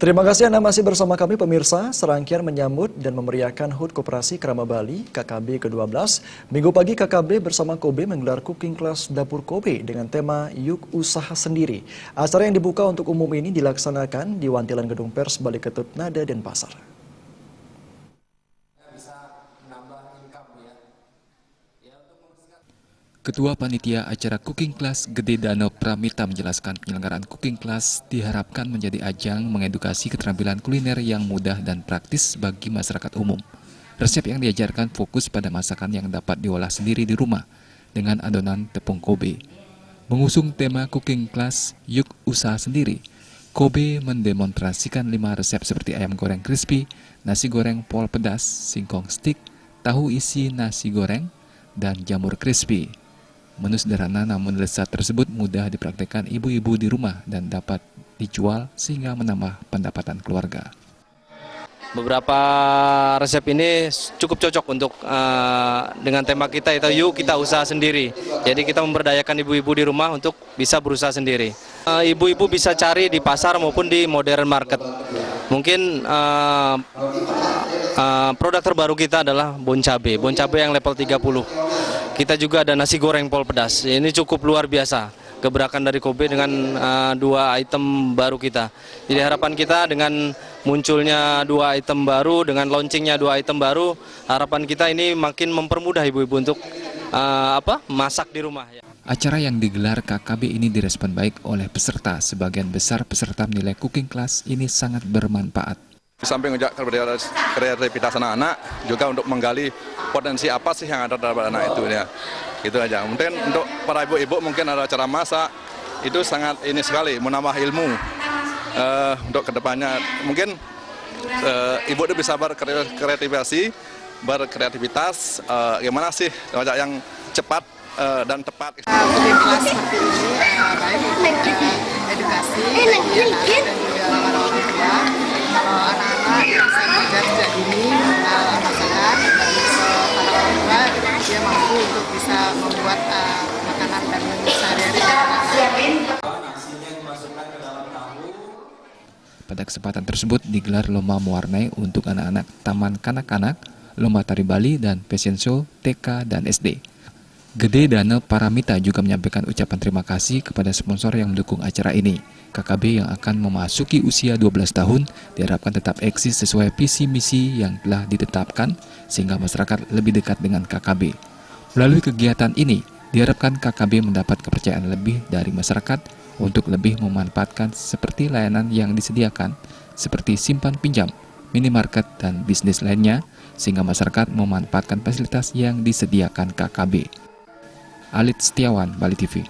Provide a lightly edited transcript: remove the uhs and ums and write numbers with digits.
Terima kasih Anda masih bersama kami pemirsa. Serangkaian menyambut dan memeriahkan HUT Koperasi Krama Bali KKB ke-12. Minggu pagi KKB bersama Kobe menggelar cooking class Dapur Kobe dengan tema Yuk Usaha Sendiri. Acara yang dibuka untuk umum ini dilaksanakan di Wantilan Gedung Pers Bali Ketut Nada Denpasar. Ketua Panitia Acara Cooking Class Gede Danau Pramita menjelaskan penyelenggaraan cooking class diharapkan menjadi ajang mengedukasi keterampilan kuliner yang mudah dan praktis bagi masyarakat umum. Resep yang diajarkan fokus pada masakan yang dapat diolah sendiri di rumah dengan adonan tepung Kobe. Mengusung tema cooking class Yuk Usaha Sendiri, Kobe mendemonstrasikan 5 resep seperti ayam goreng crispy, nasi goreng pol pedas, singkong stick, tahu isi nasi goreng, dan jamur crispy. Menu sederhana namun lezat tersebut mudah dipraktikkan ibu-ibu di rumah dan dapat dijual sehingga menambah pendapatan keluarga. Beberapa resep ini cukup cocok untuk dengan tema kita itu yuk kita usaha sendiri. Jadi kita memberdayakan ibu-ibu di rumah untuk bisa berusaha sendiri. Ibu-ibu bisa cari di pasar maupun di modern market. Mungkin produk terbaru kita adalah bon cabe yang level 30. Kita juga ada nasi goreng pol pedas. Ini cukup luar biasa. Gebrakan dari Kobe dengan 2 item baru kita. Jadi harapan kita dengan munculnya 2 item baru, dengan launchingnya 2 item baru, harapan kita ini makin mempermudah ibu-ibu untuk masak di rumah. Acara yang digelar KKB ini direspon baik oleh peserta. Sebagian besar peserta menilai cooking class ini sangat bermanfaat. Di samping kreativitas anak-anak, juga untuk menggali potensi apa sih yang ada dalam anak itu ya. Itu aja. Mungkin untuk para ibu-ibu mungkin ada cara masak, itu sangat ini sekali, menambah ilmu untuk kedepannya. Mungkin ibu itu bisa berkreativitas, gimana sih masak yang cepat dan tepat. Cooking class seperti ini baik untuk edukasi bagi anak dan juga para orang tua. Anak-anak bisa belajar sejak dini masakan, dan para orang tua dia mampu untuk bisa membuat makanan dan menu sehari-hari dengan anak. Pada kesempatan tersebut digelar lomba mewarnai untuk anak-anak Taman Kanak-kanak, lomba tari Bali, dan fashion show TK dan SD. Gede Danau Pramita juga menyampaikan ucapan terima kasih kepada sponsor yang mendukung acara ini. KKB yang akan memasuki usia 12 tahun diharapkan tetap eksis sesuai visi misi yang telah ditetapkan sehingga masyarakat lebih dekat dengan KKB. Melalui kegiatan ini, diharapkan KKB mendapat kepercayaan lebih dari masyarakat untuk lebih memanfaatkan seperti layanan yang disediakan seperti simpan pinjam, minimarket, dan bisnis lainnya sehingga masyarakat memanfaatkan fasilitas yang disediakan KKB. Alit Setiawan, Bali TV.